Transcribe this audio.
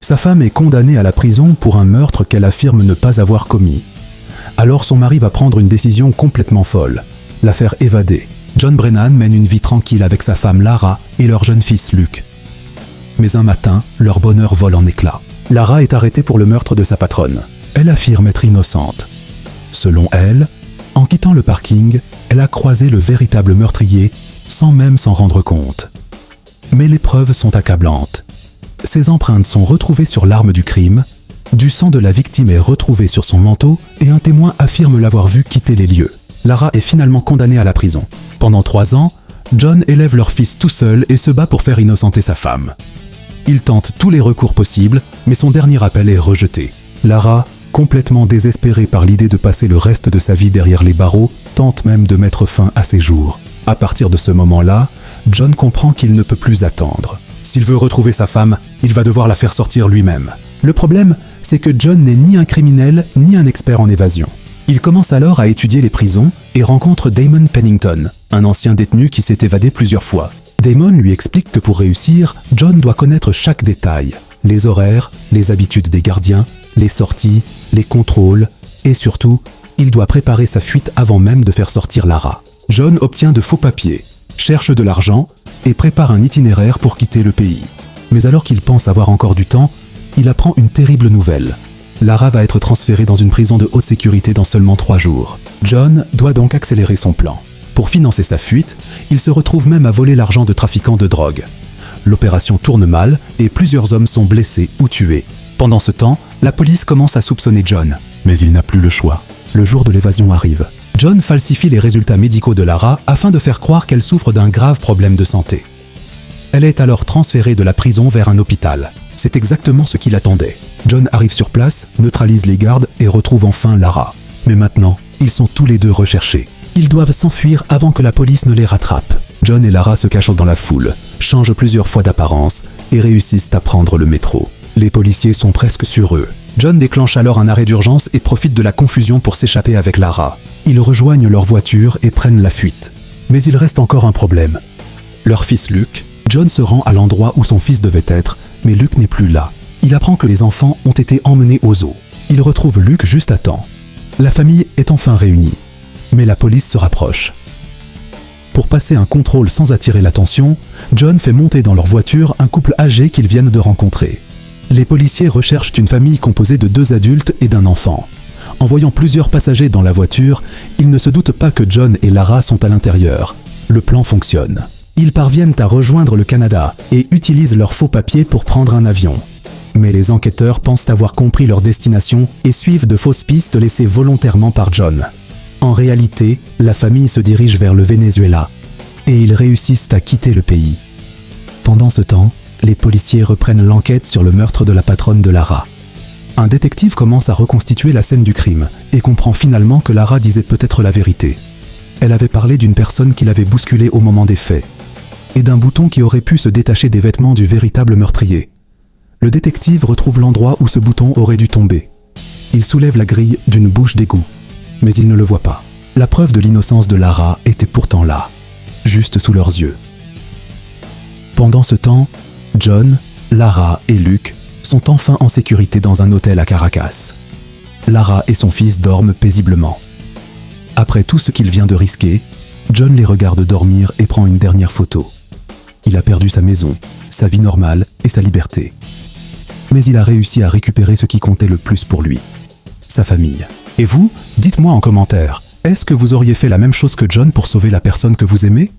Sa femme est condamnée à la prison pour un meurtre qu'elle affirme ne pas avoir commis. Alors son mari va prendre une décision complètement folle, la faire évader. John Brennan mène une vie tranquille avec sa femme Lara et leur jeune fils Luke. Mais un matin, leur bonheur vole en éclats. Lara est arrêtée pour le meurtre de sa patronne. Elle affirme être innocente. Selon elle, en quittant le parking, elle a croisé le véritable meurtrier sans même s'en rendre compte. Mais les preuves sont accablantes. Ses empreintes sont retrouvées sur l'arme du crime, du sang de la victime est retrouvé sur son manteau et un témoin affirme l'avoir vu quitter les lieux. Lara est finalement condamnée à la prison. Pendant 3 ans, John élève leur fils tout seul et se bat pour faire innocenter sa femme. Il tente tous les recours possibles, mais son dernier appel est rejeté. Lara, complètement désespérée par l'idée de passer le reste de sa vie derrière les barreaux, tente même de mettre fin à ses jours. À partir de ce moment-là, John comprend qu'il ne peut plus attendre. S'il veut retrouver sa femme, il va devoir la faire sortir lui-même. Le problème, c'est que John n'est ni un criminel ni un expert en évasion. Il commence alors à étudier les prisons et rencontre Damon Pennington, un ancien détenu qui s'est évadé plusieurs fois. Damon lui explique que pour réussir, John doit connaître chaque détail, les horaires, les habitudes des gardiens, les sorties, les contrôles et surtout, il doit préparer sa fuite avant même de faire sortir Lara. John obtient de faux papiers, cherche de l'argent et prépare un itinéraire pour quitter le pays. Mais alors qu'il pense avoir encore du temps, il apprend une terrible nouvelle. Lara va être transférée dans une prison de haute sécurité dans seulement 3 jours. John doit donc accélérer son plan. Pour financer sa fuite, il se retrouve même à voler l'argent de trafiquants de drogue. L'opération tourne mal et plusieurs hommes sont blessés ou tués. Pendant ce temps, la police commence à soupçonner John. Mais il n'a plus le choix. Le jour de l'évasion arrive. John falsifie les résultats médicaux de Lara afin de faire croire qu'elle souffre d'un grave problème de santé. Elle est alors transférée de la prison vers un hôpital. C'est exactement ce qu'il attendait. John arrive sur place, neutralise les gardes et retrouve enfin Lara. Mais maintenant, ils sont tous les deux recherchés. Ils doivent s'enfuir avant que la police ne les rattrape. John et Lara se cachent dans la foule, changent plusieurs fois d'apparence et réussissent à prendre le métro. Les policiers sont presque sur eux. John déclenche alors un arrêt d'urgence et profite de la confusion pour s'échapper avec Lara. Ils rejoignent leur voiture et prennent la fuite. Mais il reste encore un problème. Leur fils Luke, John se rend à l'endroit où son fils devait être, mais Luke n'est plus là. Il apprend que les enfants ont été emmenés au zoo. Il retrouve Luke juste à temps. La famille est enfin réunie. Mais la police se rapproche. Pour passer un contrôle sans attirer l'attention, John fait monter dans leur voiture un couple âgé qu'ils viennent de rencontrer. Les policiers recherchent une famille composée de 2 adultes et d'un enfant. En voyant plusieurs passagers dans la voiture, ils ne se doutent pas que John et Lara sont à l'intérieur. Le plan fonctionne. Ils parviennent à rejoindre le Canada et utilisent leurs faux papiers pour prendre un avion. Mais les enquêteurs pensent avoir compris leur destination et suivent de fausses pistes laissées volontairement par John. En réalité, la famille se dirige vers le Venezuela et ils réussissent à quitter le pays. Pendant ce temps, les policiers reprennent l'enquête sur le meurtre de la patronne de Lara. Un détective commence à reconstituer la scène du crime et comprend finalement que Lara disait peut-être la vérité. Elle avait parlé d'une personne qui l'avait bousculée au moment des faits et d'un bouton qui aurait pu se détacher des vêtements du véritable meurtrier. Le détective retrouve l'endroit où ce bouton aurait dû tomber. Il soulève la grille d'une bouche d'égout, mais il ne le voit pas. La preuve de l'innocence de Lara était pourtant là, juste sous leurs yeux. Pendant ce temps, John, Lara et Luke sont enfin en sécurité dans un hôtel à Caracas. Lara et son fils dorment paisiblement. Après tout ce qu'il vient de risquer, John les regarde dormir et prend une dernière photo. Il a perdu sa maison, sa vie normale et sa liberté. Mais il a réussi à récupérer ce qui comptait le plus pour lui, sa famille. Et vous, dites-moi en commentaire, est-ce que vous auriez fait la même chose que John pour sauver la personne que vous aimez ?